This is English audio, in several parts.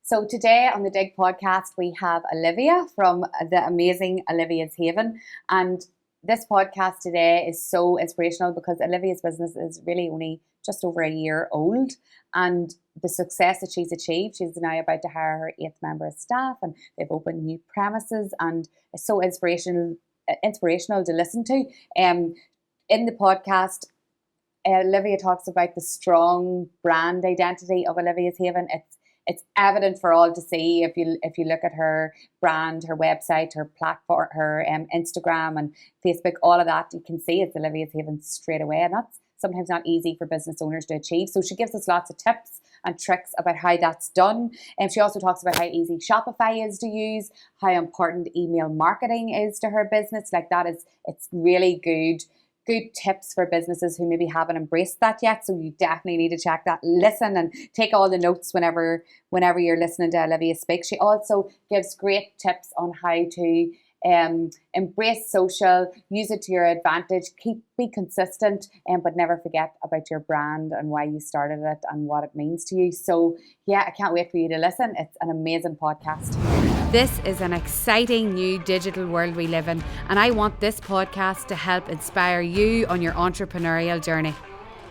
So today on the Digg podcast, we have Olivia from the amazing Olivia's Haven. And this podcast today is so inspirational because Olivia's business is really only just over a year old. And the success that she's achieved, she's now about to hire her 8th member of staff, and they've opened new premises, and it's so inspirational to listen to. In the podcast, Olivia talks about the strong brand identity of Olivia's Haven. It's evident for all to see if you look at her brand, her website, her platform, her Instagram and Facebook, all of that. You can see it's Olivia's Haven straight away, and that's sometimes not easy for business owners to achieve. So she gives us lots of tips and tricks about how that's done. And she also talks about how easy Shopify is to use, how important email marketing is to her business. It's really good tips for businesses who maybe haven't embraced that yet. So you definitely need to check that. Listen and take all the notes whenever you're listening to Olivia speak. She also gives great tips on how to embrace social, use it to your advantage, be consistent, but never forget about your brand and why you started it and what it means to you. So yeah, I can't wait for you to listen. It's an amazing podcast. This is an exciting new digital world we live in, and I want this podcast to help inspire you on your entrepreneurial journey.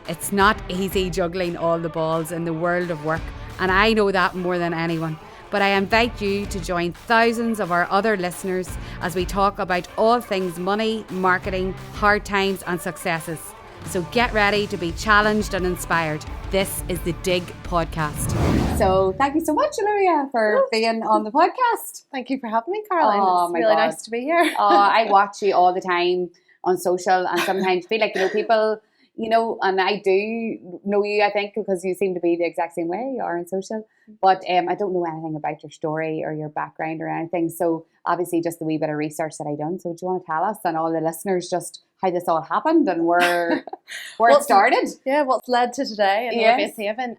It's not easy juggling all the balls in the world of work, and I know that more than anyone. But I invite you to join thousands of our other listeners as we talk about all things money, marketing, hard times and successes. So get ready to be challenged and inspired. This is the Digg podcast. So thank you so much, Olivia, for being on the podcast. Thank you for having me, Caroline. It's really nice to be here. I watch you all the time on social and sometimes feel like, people, and I do know you, I think, because you seem to be the exact same way you are on social. But I don't know anything about your story or your background or anything. So obviously just the wee bit of research that I done. So do you want to tell us and all the listeners just how this all happened and where it started? Yeah, what's led to today in Olivia's Haven.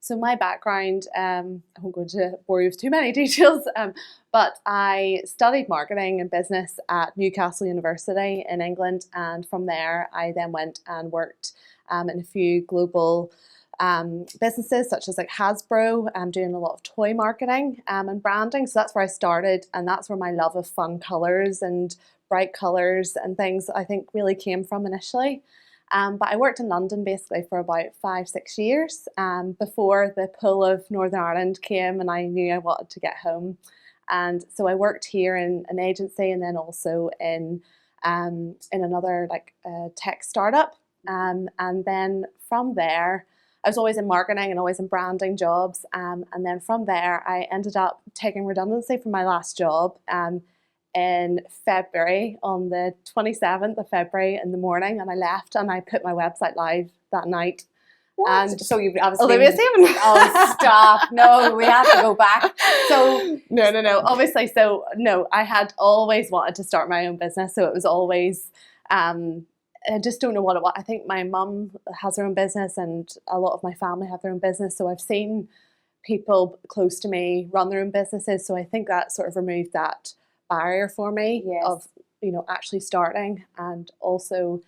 So my background, I won't go into bore you with too many details, but I studied marketing and business at Newcastle University in England. And from there, I then went and worked in a few global businesses such as like Hasbro. I'm doing a lot of toy marketing and branding. So that's where I started, and that's where my love of fun colours and bright colours and things I think really came from initially. But I worked in London basically for about 5-6 years before the pull of Northern Ireland came and I knew I wanted to get home. And so I worked here in an agency and then also in another tech startup. And then from there, I was always in marketing and always in branding jobs. And then from there, I ended up taking redundancy from my last job in February, on the 27th of February in the morning. And I left and I put my website live that night. What? And so you've obviously... Olivia's Haven. Oh, stop. No, we have to go back. So... No. Obviously, so no, I had always wanted to start my own business. So it was always... I just don't know what it was. I think my mum has her own business and a lot of my family have their own business. So I've seen people close to me run their own businesses. So I think that sort of removed that barrier for me of, actually starting. And also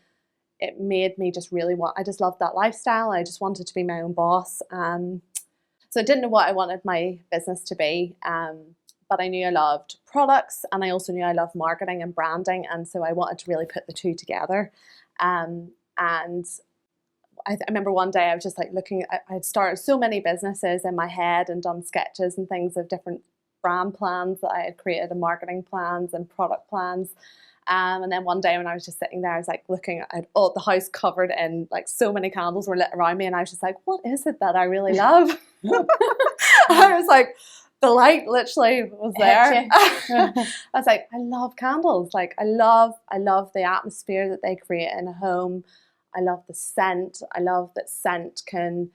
it made me just really I just loved that lifestyle. I just wanted to be my own boss. So I didn't know what I wanted my business to be. But I knew I loved products and I also knew I loved marketing and branding. And so I wanted to really put the two together. And I remember one day I was just looking, I'd started so many businesses in my head and done sketches and things of different brand plans that I had created and marketing plans and product plans. And then one day when I was just sitting there, I was looking at the house covered in so many candles were lit around me. And I was just what is it that I really love? I was the light literally was there. I was I love candles. I love the atmosphere that they create in a home. I love the scent. I love that scent can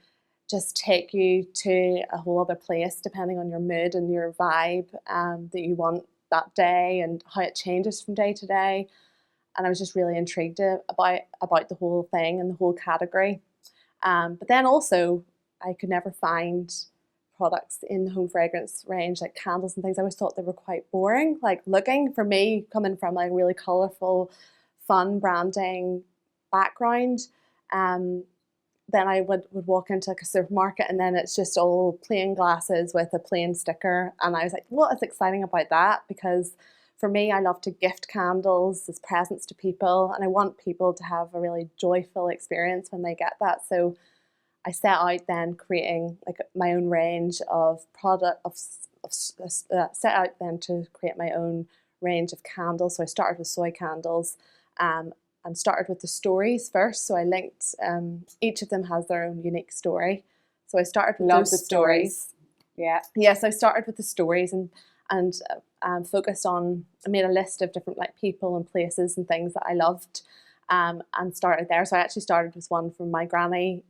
just take you to a whole other place depending on your mood and your vibe that you want that day and how it changes from day to day. And I was just really intrigued about the whole thing and the whole category. But then also I could never find products in the home fragrance range like candles and things. I always thought they were quite boring. Looking for me, coming from a really colourful, fun branding background, then I would walk into like a supermarket and then it's just all plain glasses with a plain sticker. And I was like, what is exciting about that? Because for me, I love to gift candles as presents to people, and I want people to have a really joyful experience when they get that. So I set out then creating like my own range of set out then to create my own range of candles. So I started with soy candles, and started with the stories first. So I linked, each of them has their own unique story. So I started with Love those the stories. Yeah. Yeah, so I started with the stories and focused on, I made a list of different like people and places and things that I loved, and started there. So I actually started with one from my granny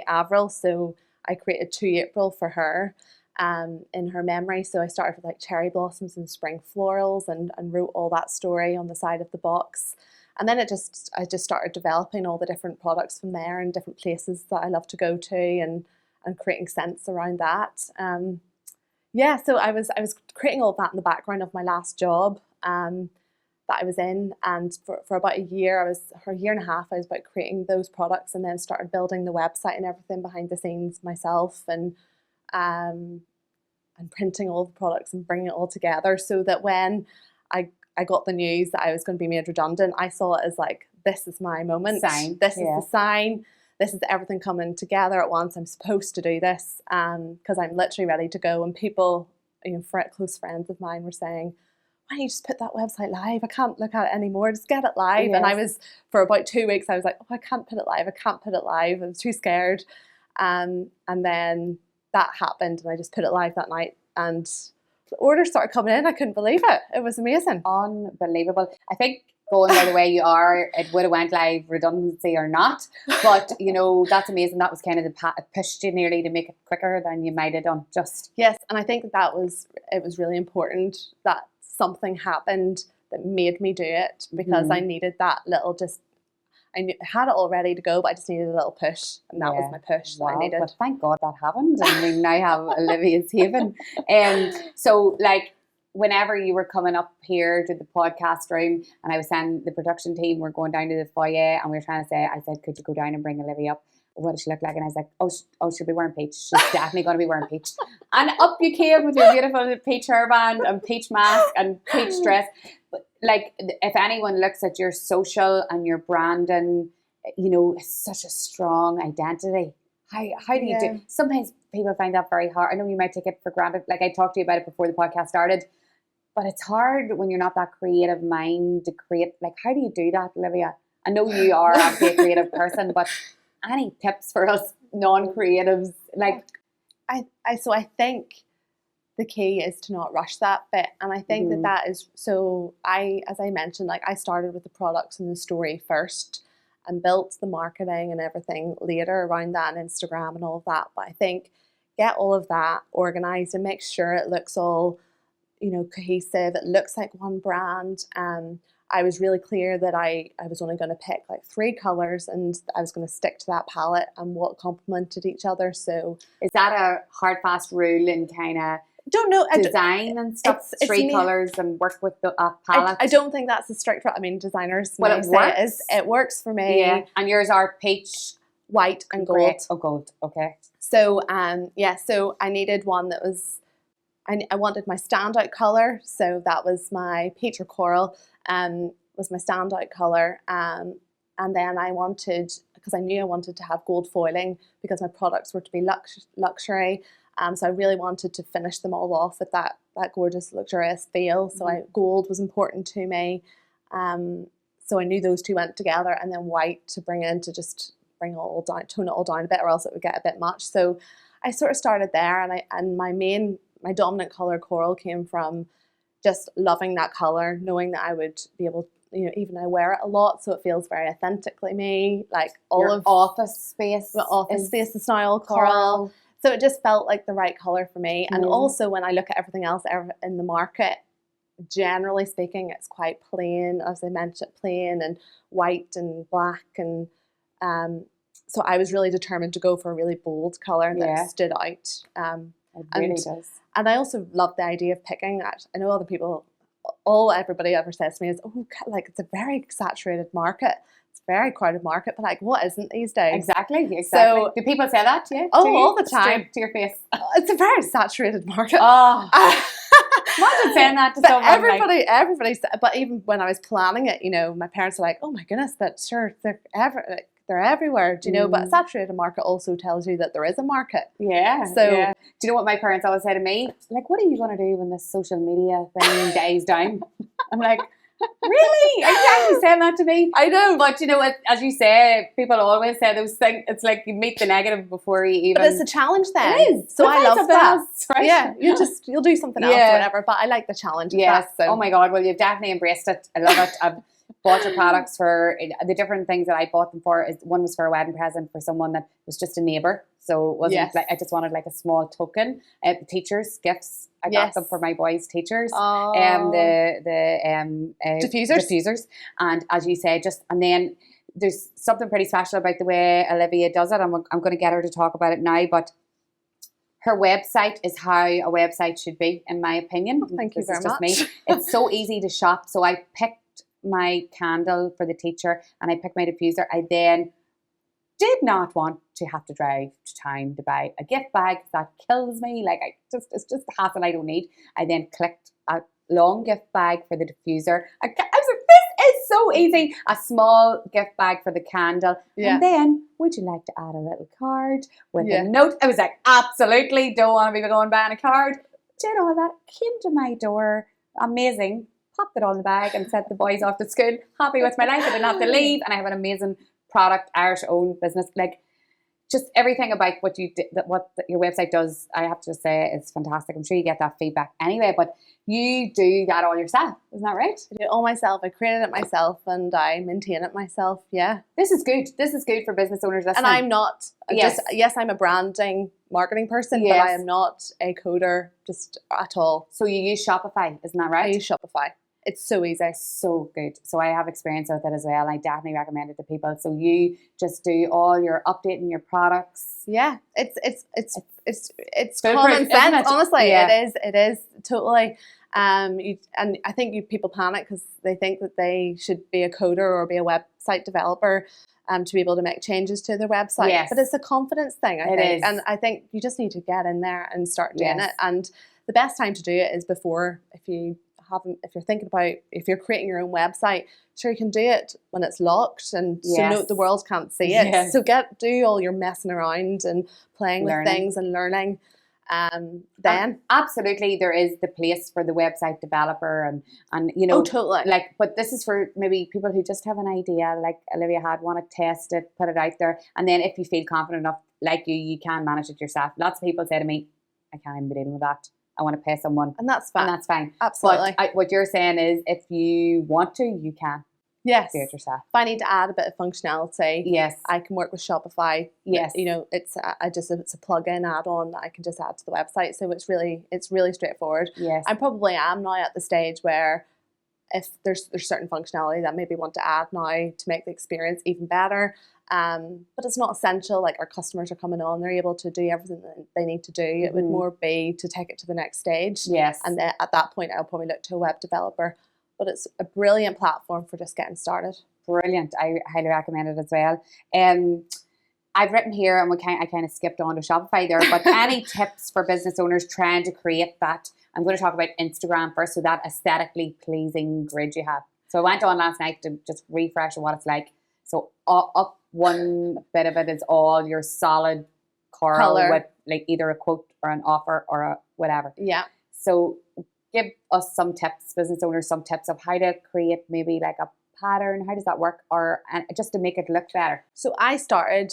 Avril. So I created 2 April for her, in her memory. So I started with like cherry blossoms and spring florals, and wrote all that story on the side of the box. And then I just started developing all the different products from there and different places that I love to go to, and creating scents around that. Yeah, so I was creating all of that in the background of my last job, that I was in, and for about a year, for a year and a half, I was about creating those products, and then started building the website and everything behind the scenes myself, and printing all the products and bringing it all together, so that when I got the news that I was going to be made redundant, I saw it as like, this is my moment. This is the sign. This is everything coming together at once. I'm supposed to do this, because I'm literally ready to go. And people, close friends of mine were saying, why don't you just put that website live? I can't look at it anymore. Just get it live. Yes. And I was, for about 2 weeks, I was like, oh, I can't put it live. I can't put it live. I was too scared. And then that happened, and I just put it live that night. And the orders started coming in. I couldn't believe it. It was amazing. Unbelievable. I think going by the way you are, it would have went live redundancy or not. But, that's amazing. That was kind of it pushed you nearly to make it quicker than you might have done. Yes, and I think it was really important that something happened that made me do it, because I needed that little I had it all ready to go, but I just needed a little push, and that was my push that I needed. But thank God that happened. I mean, now I have Olivia's Haven. So, like, whenever you were coming up here to the podcast room, and I was saying the production team were going down to the foyer, and we were trying to say, I said, could you go down and bring Olivia up? What does she look like? And I was like, oh, she'll be wearing peach. She's definitely going to be wearing peach. And up you came with your beautiful peach hairband and peach mask and peach dress. But like, if anyone looks at your social and your branding, it's such a strong identity. How do you do? Sometimes people find that very hard. I know you might take it for granted. Like, I talked to you about it before the podcast started, but it's hard when you're not that creative mind to create. Like, how do you do that, Olivia? I know you are obviously a creative person, but any tips for us non-creatives? Like, so I think the key is to not rush that bit, and I think that is so. As I mentioned, like, I started with the products and the story first, and built the marketing and everything later around that, and Instagram and all of that. But I think get all of that organized and make sure it looks all, cohesive. It looks like one brand. I was really clear that I was only going to pick like 3 colors, and I was going to stick to that palette and what complemented each other. So is that a hard, fast rule in kind of design and stuff? It's 3 colors and work with the palette? I don't think that's a strict rule. I mean, designers may say it works for me. Yeah. And yours are peach, white and gold. Great. Oh, gold. Okay. So so I needed one that was, I wanted my standout color, so that was my peach or coral, was my standout color, and then I wanted, because I knew I wanted to have gold foiling because my products were to be luxury, so I really wanted to finish them all off with that gorgeous luxurious feel. So gold was important to me, so I knew those two went together, and then white to bring in to just bring it all down, tone it all down a bit, or else it would get a bit much. So I sort of started there, and my dominant color coral came from just loving that color, knowing that I would be able, even I wear it a lot, so it feels very authentically me. Like your office space is now all coral. So it just felt like the right color for me. And also when I look at everything else in the market, generally speaking, it's quite plain, as I mentioned, plain and white and black, and so I was really determined to go for a really bold color that stood out. It really does. And I also love the idea of picking that. I know other people all everybody ever says to me is, oh, like it's a very saturated market. It's a very crowded market, but like what isn't these days? Exactly. So do people say that to you? Oh, to you? all the time. Straight to your face. It's a very saturated market. Oh, imagine saying that to but someone. everybody. But even when I was planning it, you know, my parents were like, "Oh my goodness, but sure, they're everywhere." Do you know? But a saturated market also tells you that there is a market. Yeah. So do you know what my parents always say to me? Like, what are you going to do when this social media thing dies down? I'm like, really? Exactly saying that to me. I know. But you know what, as you say, people always say those things. It's like you meet the negative before you even. But it's a challenge then. It is. So I love that. Else, right? Yeah, you'll do something else or whatever. But I like the challenge. Yes. So. Oh my God. Well, you've definitely embraced it. I love it. I've bought your products for the different things that I bought them for. Is one was for a wedding present for someone that was just a neighbour. So it wasn't like I just wanted like a small token. Teachers' gifts. I got them for my boys' teachers. The diffusers. And as you say, and then there's something pretty special about the way Olivia does it. I'm going to get her to talk about it now, but her website is how a website should be, in my opinion. Thank you very much. Me. It's so easy to shop. So I picked my candle for the teacher and I picked my diffuser. I then did not want to have to drive to town to buy a gift bag. That kills me. Like it's just a hassle I don't need. I then clicked a long gift bag for the diffuser. I was like, this is so easy. A small gift bag for the candle. And then, would you like to add a little card with a note? I was like, absolutely, don't want to be going buying a card. Did all that, came to my door. Amazing. Popped it on the bag and sent the boys off to school. Happy with my life. I didn't have to leave. And I have an amazing product, Irish owned business. Like just everything about what you did, what your website does, I have to just say is fantastic. I'm sure you get that feedback anyway, but you do that all yourself, isn't that right? I do it all myself. I created it myself and I maintain it myself. Yeah. This is good. This is good for business owners listening. And I'm not I'm a branding marketing person, but I am not a coder just at all. So you use Shopify, isn't that right? I use Shopify. It's so easy. So good. So I have experience with it as well. I definitely recommend it to people. So you just do all your updating your products. Yeah. It's common sense, honestly. Yeah. It is totally. And I think people panic because they think that they should be a coder or be a website developer to be able to make changes to their website. Yes. But it's a confidence thing, I think. And I think you just need to get in there and start doing it. And the best time to do it is before, if you're thinking about, if you're creating your own website, sure you can do it when it's locked and so the world can't see it. Yes. So do all your messing around and playing with things and learning. Then absolutely there is the place for the website developer and you know totally. Like, but this is for maybe people who just have an idea like Olivia had, want to test it, put it out there, and then if you feel confident enough like you can manage it yourself. Lots of people say to me, I can't even be dealing with that. I want to pay someone. And that's fine. Absolutely. But what you're saying is if you want to, you can. Yes. Do it yourself. If I need to add a bit of functionality, yes, I can work with Shopify. Yes. You know, it's a plug-in add-on that I can just add to the website. So it's really straightforward. Yes. I probably am now at the stage where if there's certain functionality that I maybe want to add now to make the experience even better. But it's not essential. Like our customers are coming on, they're able to do everything that they need to do. Mm-hmm. It would more be to take it to the next stage. Yes. And then at that point, I'll probably look to a web developer. But it's a brilliant platform for just getting started. Brilliant. I highly recommend it as well. I've written here, and I kind of skipped on to Shopify there, but any tips for business owners trying to create that? I'm going to talk about Instagram first, so that aesthetically pleasing grid you have. So I went on last night to just refresh what it's like. So up one bit of it is all your solid coral with like either a quote or an offer or a whatever. Yeah. So give us some tips, business owners, some tips of how to create maybe like a pattern. How does that work? Or just to make it look better. So I started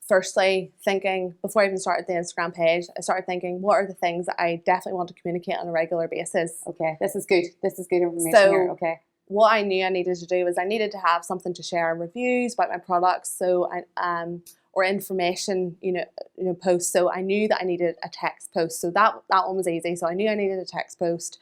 firstly thinking, before I even started the Instagram page, I started thinking, what are the things that I definitely want to communicate on a regular basis? Okay, this is good. This is good information here. Okay. What I knew I needed to do was I needed to have something to share, reviews about my products, or information, posts. So I knew that I needed a text post. So that one was easy. So I knew I needed a text post.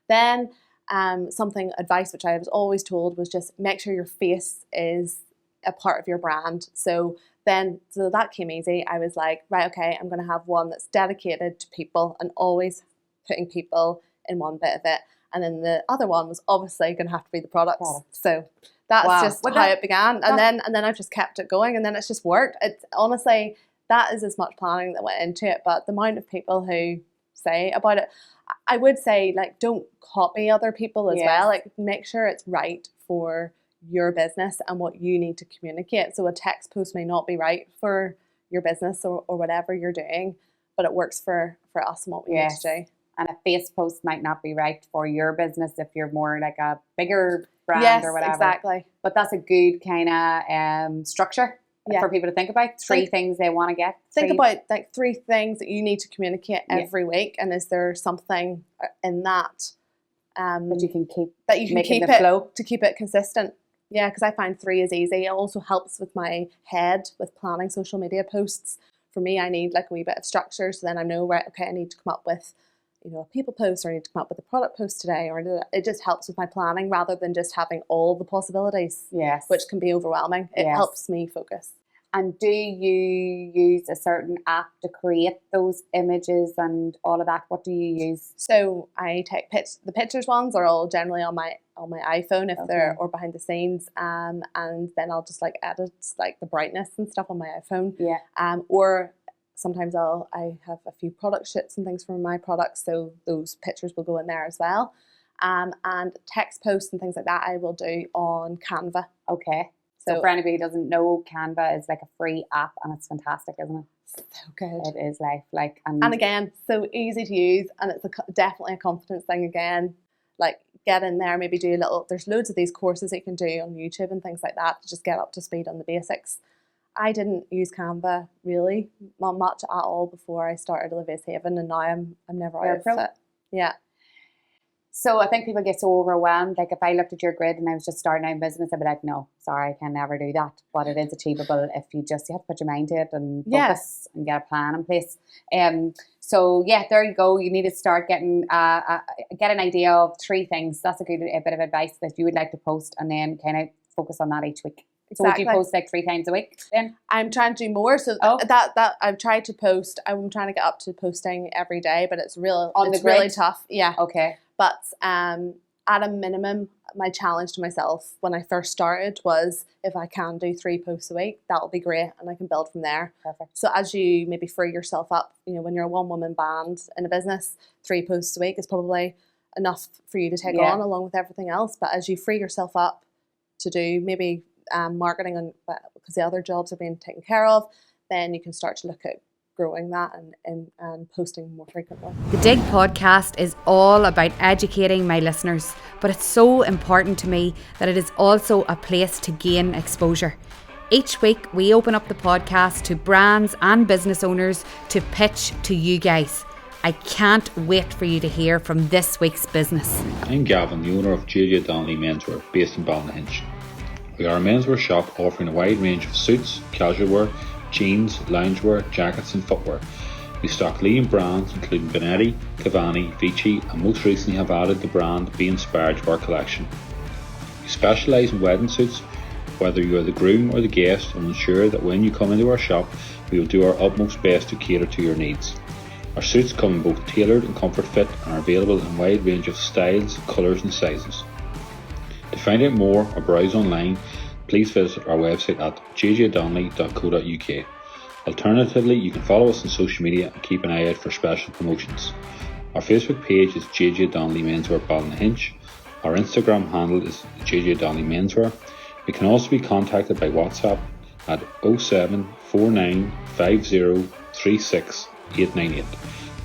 Then advice which I was always told was just make sure your face is a part of your brand. So that came easy. I was like, right, okay, I'm going to have one that's dedicated to people and always putting people in one bit of it. And then the other one was obviously going to have to be the products. Products. So that's Wow. just Well, how that- it began. And then I've just kept it going, and then it's just worked. It's honestly, that is as much planning that went into it, but the amount of people who say about it, I would say, like, don't copy other people as Yes. well. Like, make sure it's right for your business and what you need to communicate. So a text post may not be right for your business or whatever you're doing, but it works for us and what we Yes. need to do. And a face post might not be right for your business if you're more like a bigger brand Yes, or whatever. exactly. But that's a good kind of structure Yeah. for people to think about. Three things they want to get. Think about like 3 things that you need to communicate Yeah. every week, and is there something in that that you can keep that you can making keep the it flow. to keep it consistent. Yeah, because I find 3 is easy. It also helps with my head with planning social media posts. For me, I need like a wee bit of structure, so then I know, right, okay, I need to come up with, you know, a people post, or I need to come up with a product post today, or it just helps with my planning rather than just having all the possibilities, Yes. which can be overwhelming. It Yes. helps me focus. And do you use a certain app to create those images and all of that? What do you use? So I take the pictures ones are all generally on my iPhone if they're, or behind the scenes, and then I'll just like edit like the brightness and stuff on my iPhone. Yeah. Or sometimes I have a few product shoots and things for my products, so those pictures will go in there as well. And text posts and things like that I will do on Canva. Okay. So for anybody who doesn't know, Canva is like a free app, and it's fantastic, isn't it? So good. It is like, and again, so easy to use, and it's definitely a confidence thing again. Like, get in there, maybe do a little, there's loads of these courses that you can do on YouTube and things like that to just get up to speed on the basics. I didn't use Canva really not much at all before I started Olivia's Haven, and now I'm never out of it. Yeah. So I think people get so overwhelmed. Like if I looked at your grid and I was just starting out in business, I'd be like, no, sorry, I can never do that. But it is achievable if you have to put your mind to it and focus and get a plan in place. So yeah, there you go. You need to start getting get an idea of 3 things. That's a bit of advice that you would like to post, and then kind of focus on that each week. So would you post like 3 times a week then? I'm trying to do more. So that I've tried to post. I'm trying to get up to posting every day, but it's really tough. Yeah. Okay. But at a minimum, my challenge to myself when I first started was, if I can do 3 posts a week, that'll be great, and I can build from there. Perfect. So as you maybe free yourself up, you know, when you're a one-woman band in a business, 3 posts a week is probably enough for you to take on along with everything else. But as you free yourself up to do maybe marketing, because the other jobs are being taken care of, then you can start to look at growing that and posting more frequently. The Digg podcast is all about educating my listeners, but it's so important to me that it is also a place to gain exposure. Each week we open up the podcast to brands and business owners to pitch to you guys. I can't wait for you to hear from this week's business. I'm Gavin, the owner of JJ Donnelly Menswear, based in Ballynahinch. We are a menswear shop offering a wide range of suits, casual wear, jeans, loungewear, jackets and footwear. We stock leading brands including Benetti, Cavani, Vici, and most recently have added the brand Be Inspired to our collection. We specialise in wedding suits, whether you are the groom or the guest, and ensure that when you come into our shop we will do our utmost best to cater to your needs. Our suits come in both tailored and comfort fit and are available in a wide range of styles, colours and sizes. To find out more or browse online, please visit our website at jjdonnelly.co.uk. Alternatively, you can follow us on social media and keep an eye out for special promotions. Our Facebook page is JJ Donnelly Menswear Ballynahinch. Our Instagram handle is JJ Donnelly Menswear. We can also be contacted by WhatsApp at 07495036898.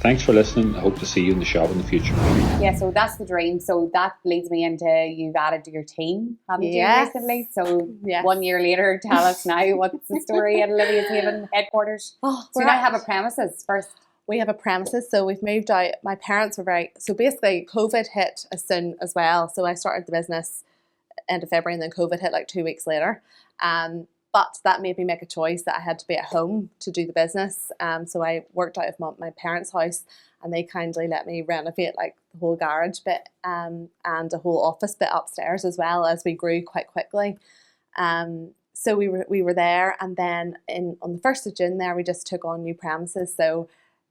Thanks for listening. I hope to see you in the shop in the future. Yeah, so that's the dream. So that leads me into, you've added to your team, haven't you, recently? So 1 year later, tell us now, what's the story at Olivia's Haven headquarters? So you now have a premises first. We have a premises, so we've moved out. My parents were so basically COVID hit as soon as well. So I started the business end of February, and then COVID hit like 2 weeks later. But that made me make a choice that I had to be at home to do the business. So I worked out of my parents' house, and they kindly let me renovate like the whole garage bit and a whole office bit upstairs as well, as we grew quite quickly. So we were there, and then on the 1st of June there, we just took on new premises. So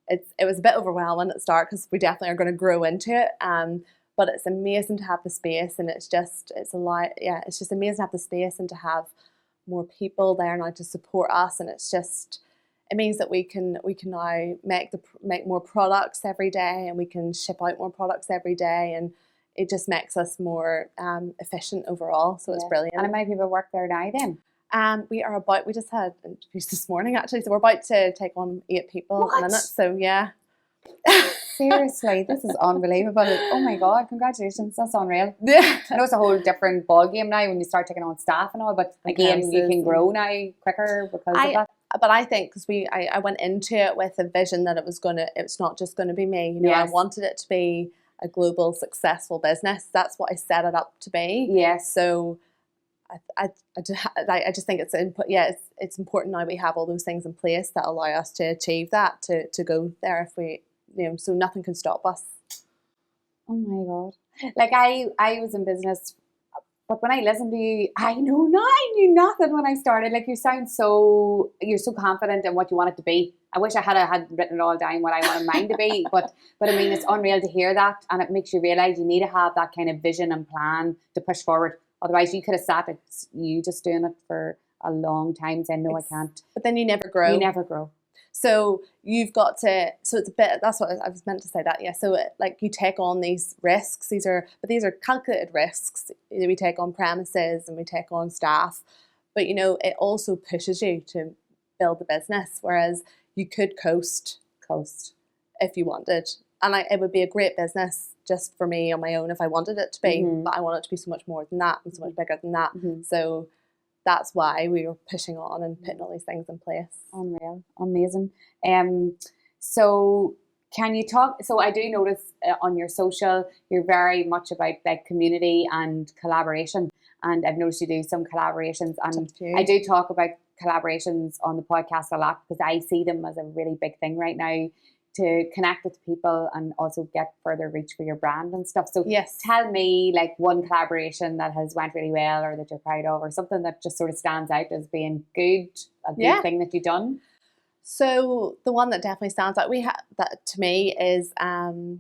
it was a bit overwhelming at the start because we definitely are going to grow into it. but it's amazing to have the space, and it's just amazing to have the space and to have more people there now to support us, and it means that we can now make more products every day, and we can ship out more products every day, and it just makes us more efficient overall. So it's brilliant. And how many people work there now then? We just had interviews this morning actually, so we're about to take on 8 people in a minute. So yeah. Seriously, this is unbelievable. Oh my God, congratulations. That's unreal. Yeah. I know it's a whole different ball game now when you start taking on staff and all, but again, you can grow now quicker because of that. But I think because I went into it with a vision that it's not just going to be me. You know, I wanted it to be a global successful business. That's what I set it up to be. Yes. So I just think it's important now we have all those things in place that allow us to achieve that, to go there if we, so nothing can stop us. Oh my God. Like I was in business, but when I listen to you, I knew nothing when I started. Like you're so confident in what you want it to be. I wish I had written it all down what I wanted mine to be, but I mean, it's unreal to hear that, and it makes you realize you need to have that kind of vision and plan to push forward. Otherwise, you could have sat at you just doing it for a long time saying, no, I can't. But then you never grow. You never grow. So you've got to, so it's a bit, that's what I was meant to say that, yeah. So like you take on these risks, these are calculated risks. We take on premises and we take on staff, but it also pushes you to build the business, whereas you could coast if you wanted. And it would be a great business just for me on my own if I wanted it to be, but I want it to be so much more than that and so much bigger than that. So that's why we were pushing on and putting all these things in place. Unreal, amazing. So can you talk? So I do notice on your social, you're very much about like community and collaboration, and I've noticed you do some collaborations, and I do talk about collaborations on the podcast a lot because I see them as a really big thing right now to connect with people and also get further reach for your brand and stuff. So tell me like one collaboration that has went really well or that you're proud of, or something that just sort of stands out as being good, a good thing that you've done. So the one that definitely stands out that to me is the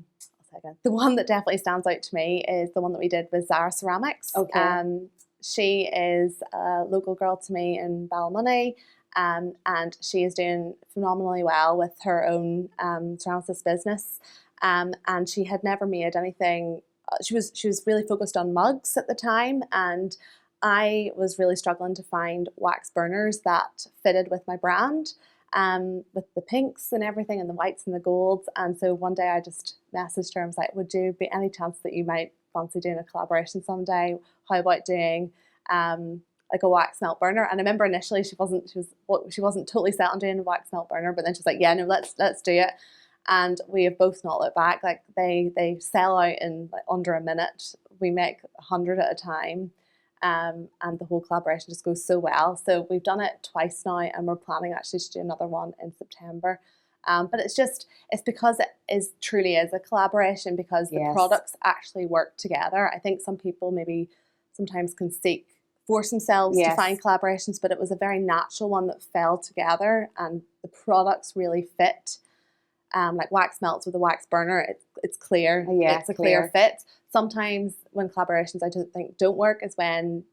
one that definitely stands out to me is the one that we did with Zara Ceramics. Okay. She is a local girl to me in Ballymoney. And she is doing phenomenally well with her own ceramics business. And she had never made anything. She was really focused on mugs at the time, and I was really struggling to find wax burners that fitted with my brand, with the pinks and everything, and the whites and the golds. And so one day I just messaged her and was like, "Would you be any chance that you might fancy doing a collaboration someday? How about doing like a wax melt burner?" And I remember initially she wasn't totally set on doing a wax melt burner, but then she's like, "Yeah, no, let's do it." And we have both not looked back. Like they sell out in like under a minute. We make 100 at a time, and the whole collaboration just goes so well. So we've done it twice now, and we're planning actually to do another one in September. But it's because it truly is a collaboration, because the products actually work together. I think some people maybe sometimes can force themselves to find collaborations, but it was a very natural one that fell together, and the products really fit. Like wax melts with a wax burner, it's clear. It's a clear fit. Sometimes when collaborations don't work is when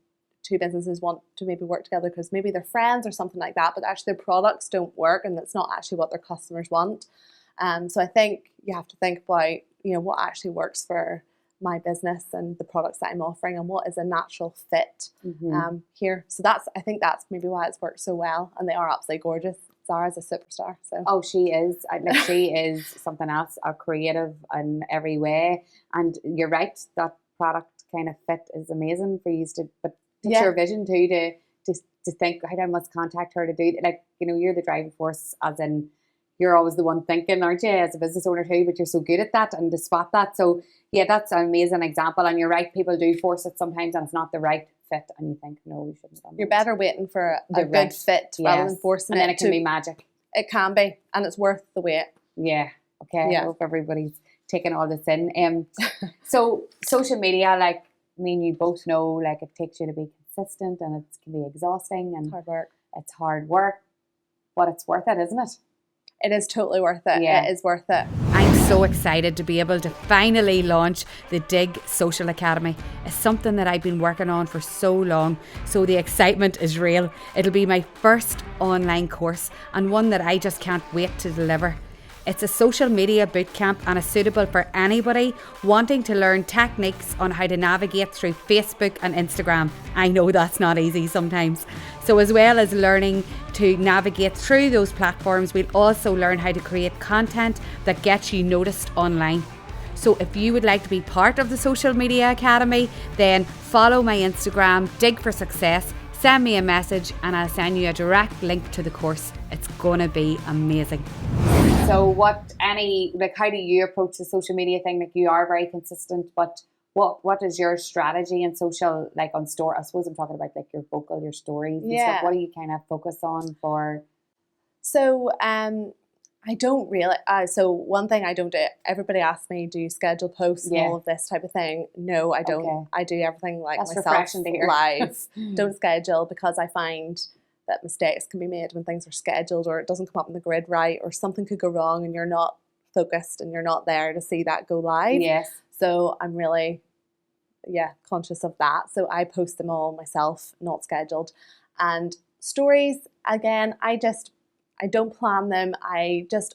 two businesses want to maybe work together because maybe they're friends or something like that, but actually their products don't work and it's not actually what their customers want. So I think you have to think about what actually works for my business and the products that I'm offering, and what is a natural fit here. So I think that's maybe why it's worked so well, and they are absolutely gorgeous. Zara's a superstar. So she is. She is something else, a creative in every way. And you're right, that product kind of fit is amazing for you but it's your vision too to think, I must contact her to do it. Like, you're the driving force, as in you're always the one thinking, aren't you, as a business owner too, but you're so good at that and to spot that. So yeah, that's an amazing example. And you're right, people do force it sometimes and it's not the right fit, and you think, no, we shouldn't have done that. You're better waiting for a good fit rather than forcing it. And then it can be magic. It can be, and it's worth the wait. Yeah. Okay. I hope everybody's taking all this in. So social media, like, I mean, you both know, like, it takes you to be consistent, and it can be exhausting, and it's hard work, but it's worth it, isn't it? It is totally worth it. Yeah. It is worth it. I'm so excited to be able to finally launch the Digg Social Academy. It's something that I've been working on for so long, so the excitement is real. It'll be my first online course and one that I just can't wait to deliver. It's a social media bootcamp and is suitable for anybody wanting to learn techniques on how to navigate through Facebook and Instagram. I know that's not easy sometimes. So as well as learning to navigate through those platforms, we'll also learn how to create content that gets you noticed online. So if you would like to be part of the Social Media Academy, then follow my Instagram, Digg for Success, send me a message and I'll send you a direct link to the course. It's gonna be amazing. So how do you approach the social media thing? Like, you are very consistent, but what is your strategy in social, like on store? I suppose I'm talking about like your vocal, your stories and stuff. What do you kind of focus on for? So I don't really, so one thing I don't do, everybody asks me, do you schedule posts and all of this type of thing? No, I don't. Okay. I do everything like That's myself live. Mm. Don't schedule, because I find that mistakes can be made when things are scheduled, or it doesn't come up in the grid right, or something could go wrong and you're not focused and you're not there to see that go live. Yes. So I'm really, conscious of that. So I post them all myself, not scheduled. And stories, again, I don't plan them.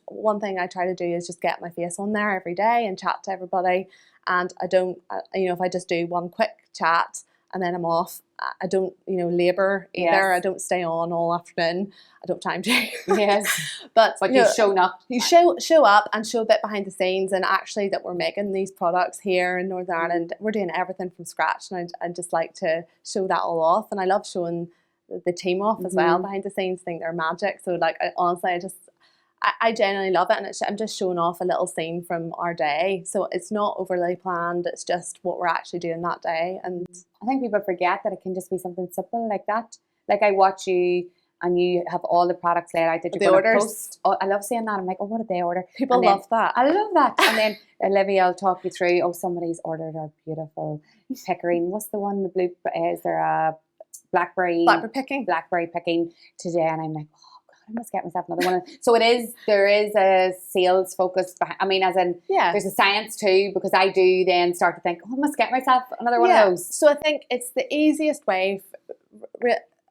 One thing I try to do is just get my face on there every day and chat to everybody. And I don't, if I just do one quick chat and then I'm off, I don't, labour either. Yes. I don't stay on all afternoon. I don't have time to. Yes. But you've shown up. You show up and show a bit behind the scenes, and actually that we're making these products here in Northern Ireland. We're doing everything from scratch, and I just like to show that all off. And I love showing the team off as well behind the scenes. Think they're magic. So I genuinely love it, and I'm just showing off a little scene from our day. So it's not overly planned. It's just what we're actually doing that day. And I think people forget that it can just be something simple like that. Like, I watch you and you have all the products laid out that you're going to post. Oh, I love seeing that. I'm like, oh, what did they order? People love that. I love that. And then Olivia will talk you through, somebody's ordered our beautiful pickering. What's the one? The blue, is there a blackberry picking today? And I'm like, I must get myself another one. So there is a sales focus behind, there's a science too, because I do then start to think, I must get myself another one of those. So I think it's the easiest way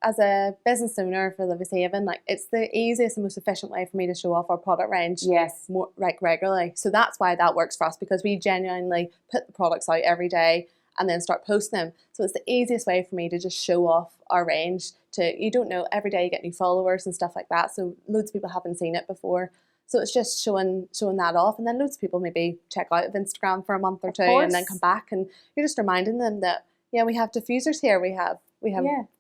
as a business owner for Olivia's Haven, it's the easiest and most efficient way for me to show off our product range. Yes. More regularly. So that's why that works for us, because we genuinely put the products out every day and then start posting them. So it's the easiest way for me to just show off our range. You don't know, every day you get new followers and stuff like that. So loads of people haven't seen it before. So it's just showing that off. And then loads of people maybe check out of Instagram for a month or two and then come back, and you're just reminding them that, we have diffusers here, we have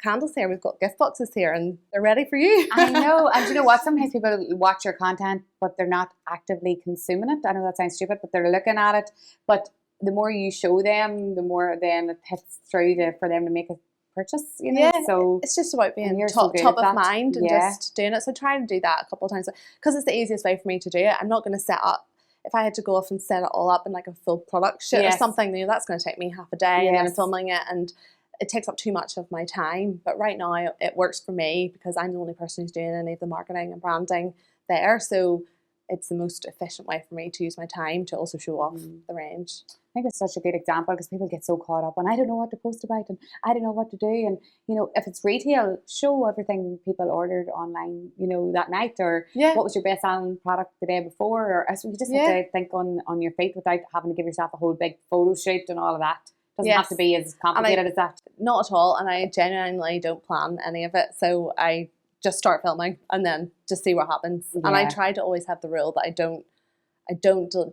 candles here, we've got gift boxes here, and they're ready for you. I know. And you know what? Sometimes people watch your content, but they're not actively consuming it. I know that sounds stupid, but they're looking at it. But the more you show them, the more then it hits through for them to make a purchase, So it's just about being top of mind and just doing it. So try to do that a couple of times, because it's the easiest way for me to do it. I'm not going to set up, if I had to go off and set it all up in like a full product shoot or something, that's going to take me half a day and then filming it, and it takes up too much of my time. But right now it works for me because I'm the only person who's doing any of the marketing and branding there. So it's the most efficient way for me to use my time to also show off the range. I think it's such a good example, because people get so caught up and I don't know what to post about and I don't know what to do. And, if it's retail, show everything people ordered online, that night, or what was your best selling product the day before. Or you just have to think on your feet without having to give yourself a whole big photo shoot and all of that. Doesn't have to be as complicated as that. Not at all. And I genuinely don't plan any of it. So I just start filming and then just see what happens. Yeah. And I try to always have the rule that I don't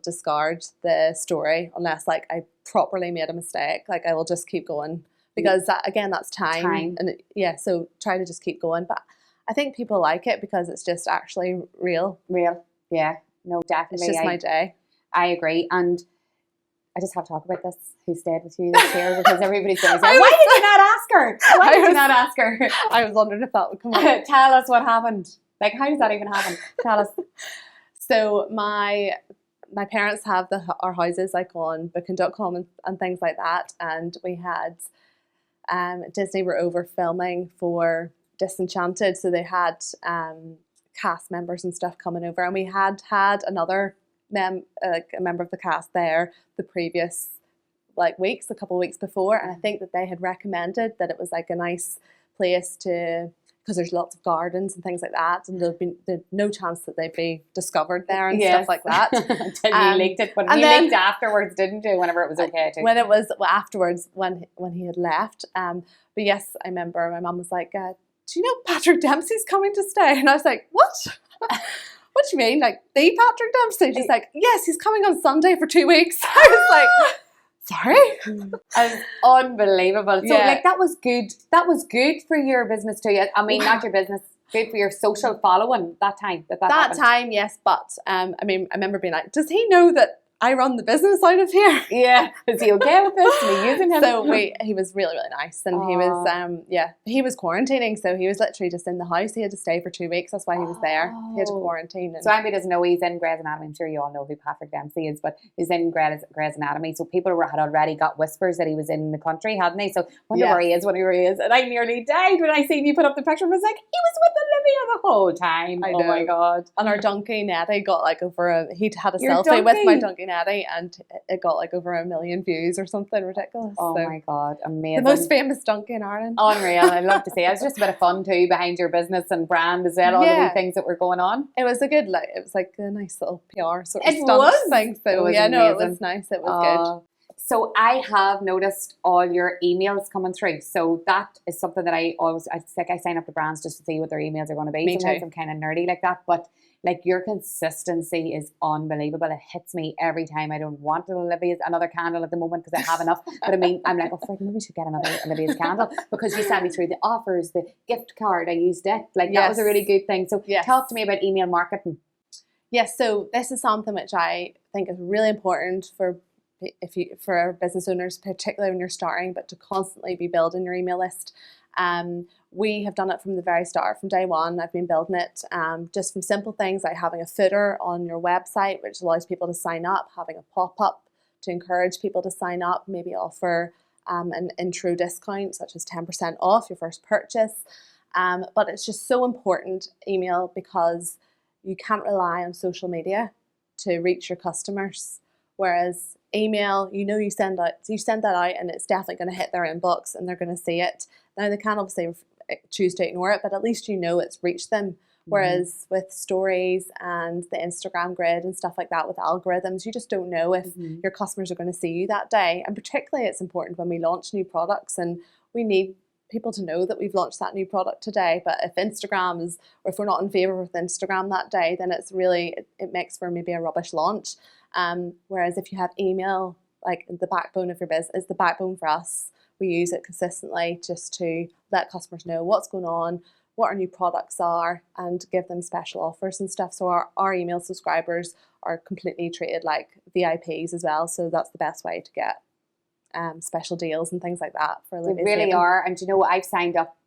discard the story unless I properly made a mistake. I will just keep going, because that's time. And so try to just keep going. But I think people like it because it's just actually real. Yeah, no, definitely. It's just my day. I agree. And I just have to talk about this. Who stayed with you this year? Because everybody's going to say, why did you not ask her? Why did you not ask her? I was wondering if that would come up. Tell us what happened. How does that even happen? Tell us. So my parents have our houses on booking.com and things like that, and we had Disney were over filming for Disenchanted, so they had cast members and stuff coming over, and we had another a member of the cast there the previous weeks, a couple of weeks before, and I think that they had recommended that it was like a nice place to, because there's lots of gardens and things like that, and there'd no chance that they'd be discovered there and stuff like that. Until you leaked it, but you leaked afterwards, didn't you? Whenever it was okay to. When it was afterwards, when he had left. But yes, I remember my mum was like, "Do you know Patrick Dempsey's coming to stay?" And I was like, "What? What do you mean? Like the Patrick Dempsey?" She's like, "Yes, he's coming on Sunday for 2 weeks." I was like, sorry? It's unbelievable. So that was good. That was good for your business too. I mean, not your business, good for your social following that time. That time, yes. But I mean, I remember being like, does he know that I run the business out of here? Yeah. Is he okay with this? Are we using him? So he was really, really nice. And he was, he was quarantining. So he was literally just in the house. He had to stay for 2 weeks. That's why he was there. He had to quarantine. So anybody doesn't know, he's in Grey's Anatomy. I'm sure you all know who Patrick Dempsey is, but he's in Grey's Anatomy. So people had already got whispers that he was in the country, hadn't they? So wonder where he is, where he is. And I nearly died when I seen you put up the picture. I was like, he was with Olivia the whole time. I know. Oh my God. And our donkey Nettie got he'd had a selfie with my donkey Nettie, and it got over 1 million views or something ridiculous. Oh my God, amazing. The most famous donkey in Ireland. Unreal. I'd love to see it. It was just a bit of fun too behind your business and brand as well, all the wee things that were going on. It was a nice little PR sort of stunt thing. So it was nice. It was good. So I have noticed all your emails coming through. So that is something that I sign up to brands just to see what their emails are going to be. Me Sometimes too. I'm kind of nerdy like that, but your consistency is unbelievable. It hits me every time. I don't want another candle at the moment because I have enough. But I mean, I'm like, maybe we should get another Olivia's candle, because you sent me through the offers, the gift card. I used it. That was a really good thing. So talk to me about email marketing. Yes. So this is something which I think is really important for business owners, particularly when you're starting, but to constantly be building your email list. We have done it from the very start, from day one. I've been building it just from simple things like having a footer on your website, which allows people to sign up, having a pop-up to encourage people to sign up, maybe offer an intro discount, such as 10% off your first purchase. But it's just so important, email, because you can't rely on social media to reach your customers. Whereas email, you send that out and it's definitely going to hit their inbox and they're going to see it. Now they can obviously choose to ignore it, but at least it's reached them. Whereas with stories and the Instagram grid and stuff like that, with algorithms, you just don't know if your customers are going to see you that day. And particularly it's important when we launch new products, and we need people to know that we've launched that new product today. But if if we're not in favor with Instagram that day, then it makes for maybe a rubbish launch. Whereas if you have email, the backbone of your business, is the backbone for us. We use it consistently just to let customers know what's going on, what our new products are, and give them special offers and stuff. So our email subscribers are completely treated like VIPs as well. So that's the best way to get special deals and things like that for Olivia. They really are. And I've signed up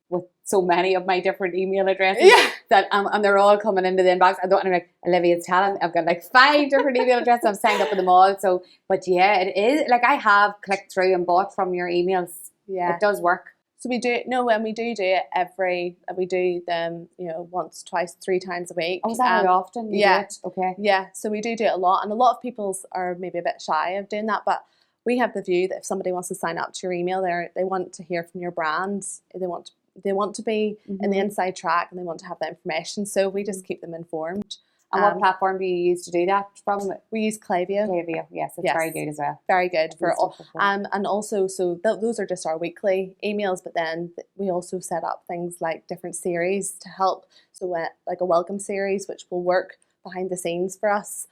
with so many of my different email addresses that and they're all coming into the inbox. I'm like, Olivia's talent. I've got 5 different email addresses. I've signed up with them all. So, but it is I have clicked through and bought from your emails. Yeah, it does work. So we do it. No, when we do it we do them, once, twice, 3 times a week. Oh, is that how often you do it? Okay. Yeah. So we do it a lot, and a lot of people are maybe a bit shy of doing that, but we have the view that if somebody wants to sign up to your email, they want to hear from your brand. They want to be in the inside track, and they want to have that information. So we just keep them informed. And what platform do you use to do that from? We use Klaviyo. Klaviyo, yes, it's very good as well. Very good for all. And also, so those are just our weekly emails. But then we also set up things like different series to help. So like a welcome series, which will work behind the scenes for us,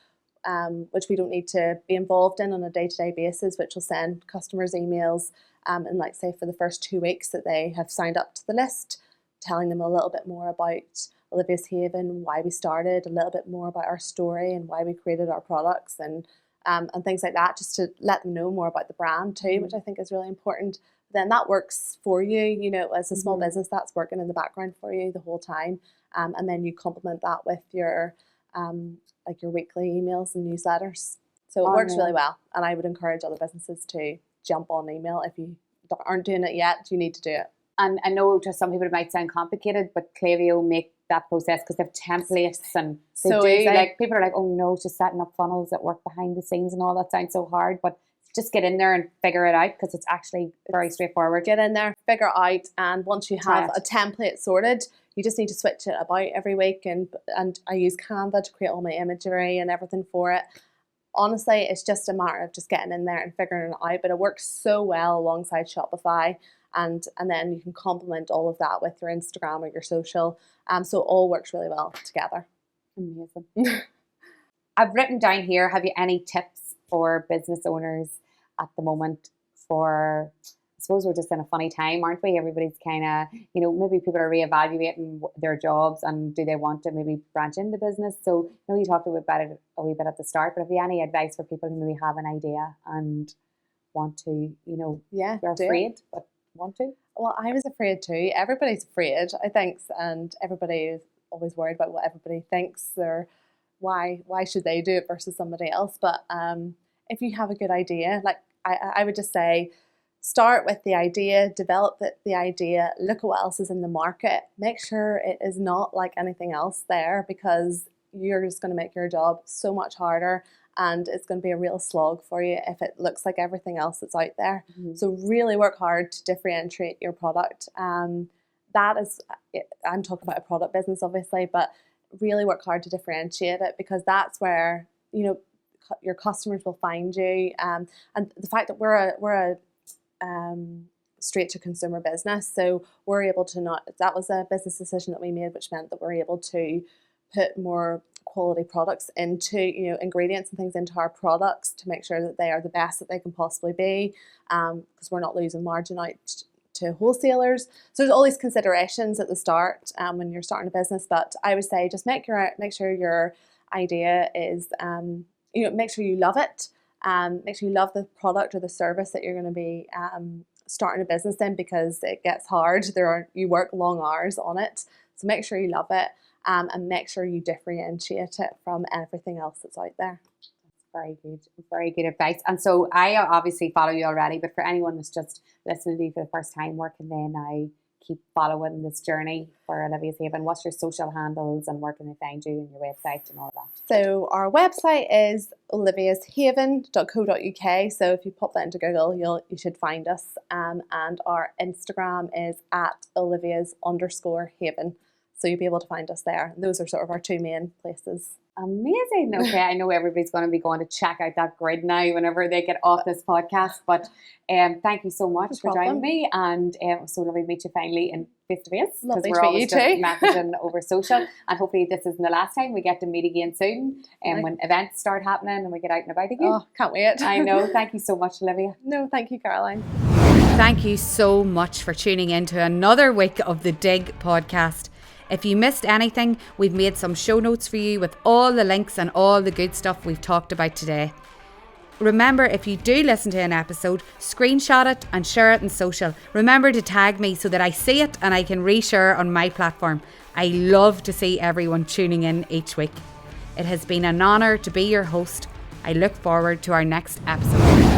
which we don't need to be involved in on a day-to-day basis, which will send customers emails. And say for the first 2 weeks that they have signed up to the list, telling them a little bit more about Olivia's Haven, why we started, a little bit more about our story and why we created our products and things like that, just to let them know more about the brand too, which I think is really important. Then that works for you, as a small business, that's working in the background for you the whole time. And then you complement that with your your weekly emails and newsletters. So it works really well. And I would encourage other businesses to jump on email. If you aren't doing it yet, you need to do it. And I know to some people it might sound complicated, but Klaviyo make that process because they have templates and they So do easy. like people are like, oh no, just setting up funnels that work behind the scenes and all that sounds so hard, but just get in there and figure it out because it's actually very straightforward. Get in there, figure out, and once you Try have it. a template sorted, you just need to switch it about every week. And I use Canva to create all my imagery and everything for it. Honestly, it's just a matter of just getting in there and figuring it out. But it works so well alongside Shopify, and then you can complement all of that with your Instagram or your social. So it all works really well together. Amazing. I've written down here, have you any tips for business owners at the moment for, I suppose we're just in a funny time, aren't we? Everybody's kind of, maybe people are reevaluating their jobs and do they want to maybe branch into business? So I know you talked about it a wee bit at the start, but have you any advice for people who maybe have an idea and want to, Yeah, they're afraid, but want to? Well, I was afraid too. Everybody's afraid, I think, and everybody is always worried about what everybody thinks or why should they do it versus somebody else. But if you have a good idea, like I would just say, start with the idea, develop the idea, look at what else is in the market, make sure it is not like anything else there, because you're just going to make your job so much harder and it's going to be a real slog for you if it looks like everything else that's out there. Mm-hmm. So really work hard to differentiate your product. That is, I'm talking about a product business obviously, but really work hard to differentiate it, because that's where, your customers will find you. And the fact that we're a straight to consumer business, so we're able to that was a business decision that we made, which meant that we're able to put more quality products into, ingredients and things into our products to make sure that they are the best that they can possibly be, because we're not losing margin out to wholesalers. So there's all these considerations at the start when you're starting a business. But I would say just make sure your idea is, make sure you love it. Make sure you love the product or the service that you're going to be starting a business in, because it gets hard. You work long hours on it. So make sure you love it, and make sure you differentiate it from everything else that's out there. Very good advice. And so I obviously follow you already, but for anyone that's just listening to you for the first time, where can they now keep following this journey for Olivia's Haven? What's your social handles and where can they find you and your website and all that? So our website is oliviashaven.co.uk. So if you pop that into Google, you should find us. And our Instagram is at @Olivias_Haven. So you'll be able to find us there. Those are sort of our two main places. Amazing. Okay, I know everybody's going to be going to check out that grid now whenever they get off this podcast. But thank you so much for joining me, and so lovely to meet you finally in face to face, because we're always just messaging over social. And hopefully this isn't the last time. We get to meet again soon, and when events start happening and we get out and about again. Oh, can't wait! I know. Thank you so much, Olivia. No, thank you, Caroline. Thank you so much for tuning in to another week of the Digg podcast. If you missed anything, we've made some show notes for you with all the links and all the good stuff we've talked about today. Remember, if you do listen to an episode, screenshot it and share it on social. Remember to tag me so that I see it and I can reshare on my platform. I love to see everyone tuning in each week. It has been an honour to be your host. I look forward to our next episode.